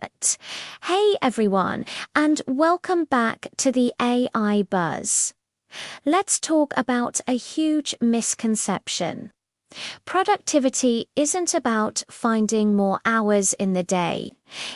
Hey everyone, and welcome back to the AI Buzz. Let's talk about a huge misconception. Productivity isn't about finding more hours in the day.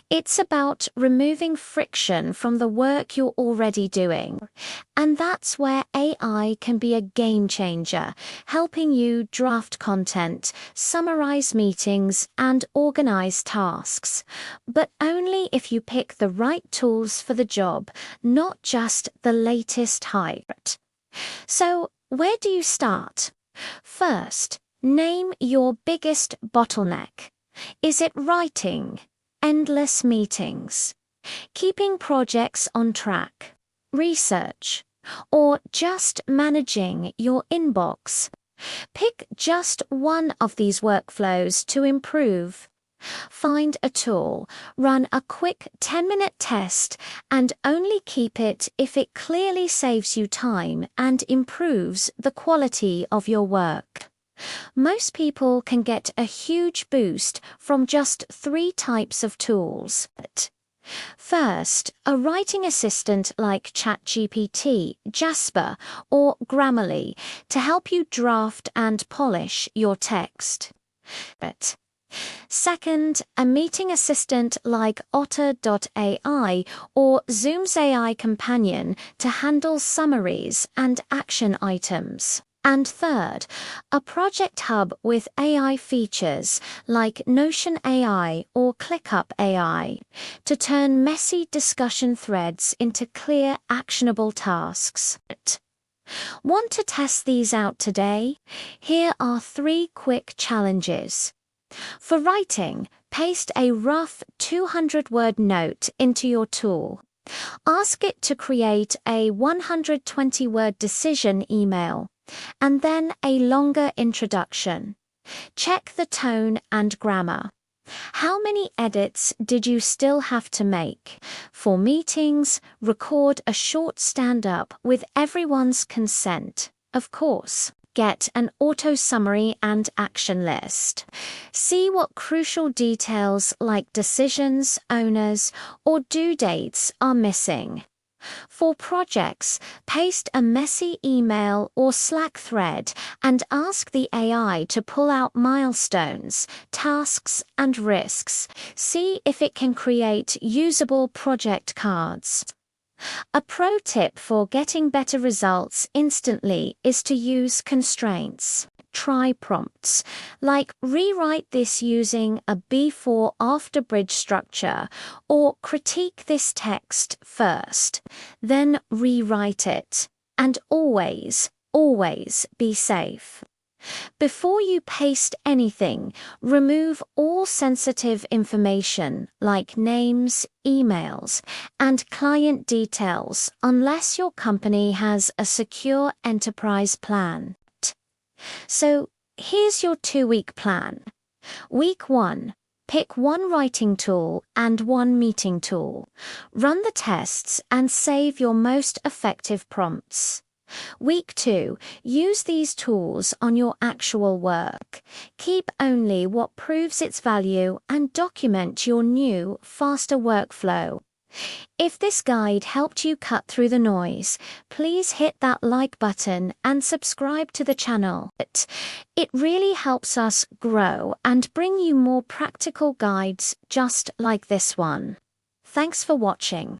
It's about removing friction from the work you're already doing. And that's where AI can be a game changer, helping you draft content, summarize meetings, and organize tasks. But only if you pick the right tools for the job, not just the latest hype. So, where do you start? First, name your biggest bottleneck. Is it writing? Endless meetings? Keeping projects on track? Research? Or just managing your inbox? Pick just one of these workflows to improve. Find a tool, run a quick 10-minute test, and only keep it if it clearly saves you time and improves the quality of your work. Most people can get a huge boost from just 3 types of tools. First, a writing assistant like ChatGPT, Jasper, or Grammarly to help you draft and polish your text. Second, a meeting assistant like Otter.ai or Zoom's AI companion to handle summaries and action items. And third, a project hub with AI features like Notion AI or ClickUp AI to turn messy discussion threads into clear, actionable tasks. Want to test these out today? Here are 3 quick challenges. For writing, paste a rough 200-word note into your tool. Ask it to create a 120-word decision email, and then a longer introduction. Check the tone and grammar. How many edits did you still have to make? For meetings, record a short stand-up with everyone's consent, of course. Get an auto-summary and action list. See what crucial details like decisions, owners, or due dates are missing. For projects, paste a messy email or Slack thread and ask the AI to pull out milestones, tasks, and risks. See if it can create usable project cards. A pro tip for getting better results instantly is to use constraints. Try prompts, like rewrite this using a before-after bridge structure, or critique this text first, then rewrite it. And always, always be safe. Before you paste anything, remove all sensitive information like names, emails, and client details unless your company has a secure enterprise plan. So, here's your 2-week plan. Week 1. Pick one writing tool and one meeting tool. Run the tests and save your most effective prompts. Week 2. Use these tools on your actual work. Keep only what proves its value and document your new, faster workflow. If this guide helped you cut through the noise, please hit that like button and subscribe to the channel. It really helps us grow and bring you more practical guides just like this one. Thanks for watching.